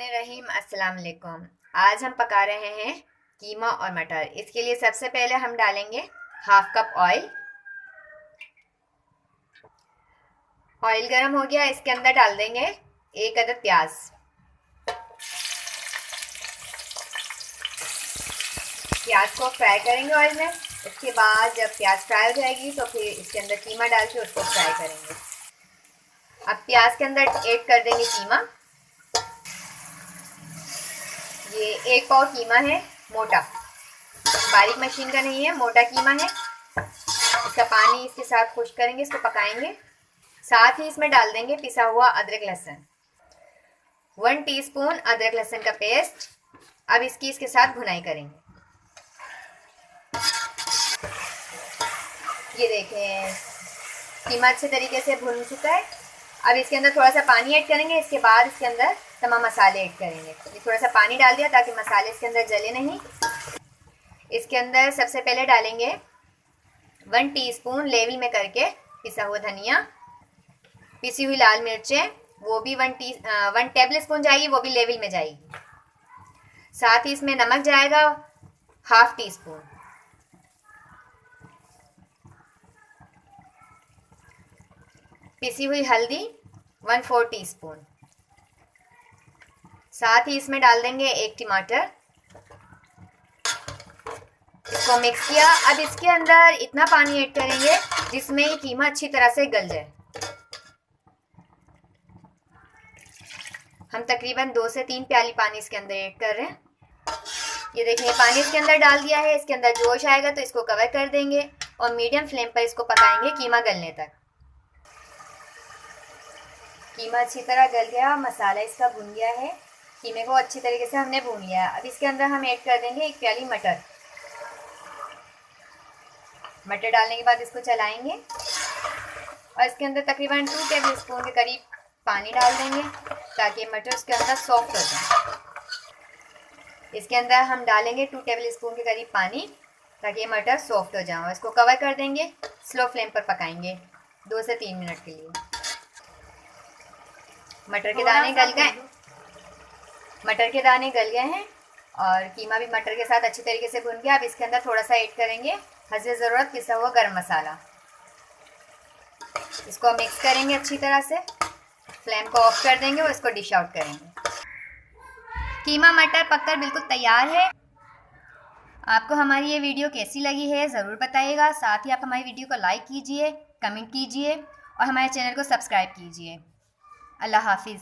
रहीम अस्सलाम वालेकुम। आज हम पका रहे हैं कीमा और मटर। इसके लिए सबसे पहले हम डालेंगे हाफ कप ऑयल। ऑयल गर्म हो गया, इसके अंदर डाल देंगे एक अदद प्याज। प्याज को फ्राई करेंगे ऑयल में। उसके बाद जब प्याज फ्राई हो जाएगी तो फिर इसके अंदर कीमा डाल के उसको फ्राई करेंगे। अब प्याज के अंदर ऐड कर देंगे कीमा। ये 1 पाव कीमा है, मोटा, बारीक मशीन का नहीं है, मोटा कीमा है। इसका पानी इसके साथ खुश्क करेंगे, इसको पकाएंगे। साथ ही इसमें डाल देंगे पिसा हुआ अदरक लहसुन, 1 टीस्पून अदरक लहसुन का पेस्ट। अब इसके साथ भुनाई करेंगे। ये देखें, कीमा अच्छे तरीके से भुन चुका है। अब इसके अंदर थोड़ा सा पानी ऐड करेंगे। इसके बाद इसके अंदर तमाम मसाले ऐड करेंगे। ये थोड़ा सा पानी डाल दिया ताकि मसाले इसके अंदर जले नहीं। इसके अंदर सबसे पहले डालेंगे 1 टीस्पून लेवल में करके पिसा हुआ धनिया, पिसी हुई लाल मिर्चें, वो भी 1 टेबल स्पून जाएगी, वो भी लेवल में जाएगी। साथ ही इसमें नमक जाएगा हाफ टी स्पून। पिसी हुई हल्दी 1/4 टीस्पून। साथ ही इसमें डाल देंगे 1 टमाटर। इसको मिक्स किया। अब इसके अंदर इतना पानी ऐड करेंगे जिसमें ये कीमा अच्छी तरह से गल जाए। हम तकरीबन 2 से 3 प्याली पानी इसके अंदर ऐड कर रहे हैं। ये देखिए, पानी इसके अंदर डाल दिया है। इसके अंदर जोश आएगा तो इसको कवर कर देंगे और मीडियम फ्लेम पर इसको पकाएंगे कीमा गलने तक। कीमा अच्छी तरह गल गया, मसाला इसका भुन गया है। कीमे को अच्छी तरीके से हमने भून लिया है। अब इसके अंदर हम ऐड कर देंगे 1 प्याली मटर। मटर डालने के बाद इसको चलाएंगे और इसके अंदर तकरीबन 2 टेबल स्पून के करीब पानी डाल देंगे ताकि मटर उसके अंदर सॉफ्ट हो जाए। इसके अंदर हम डालेंगे 2 टेबल स्पून के करीब पानी ताकि ये मटर सॉफ्ट हो जाए। इसको कवर कर देंगे, स्लो फ्लेम पर पकाएंगे 2 से 3 मिनट के लिए। मटर के दाने गल गए हैं और कीमा भी मटर के साथ अच्छी तरीके से भुन गया। अब इसके अंदर थोड़ा सा ऐड करेंगे हस्बे ज़रूरत पिसा हुआ गरम मसाला। इसको मिक्स करेंगे अच्छी तरह से। फ्लेम को ऑफ कर देंगे और इसको डिश आउट करेंगे। कीमा मटर पककर बिल्कुल तैयार है। आपको हमारी ये वीडियो कैसी लगी है ज़रूर बताइएगा। साथ ही आप हमारी वीडियो को लाइक कीजिए, कमेंट कीजिए और हमारे चैनल को सब्सक्राइब कीजिए। अल्लाह हाफिज़।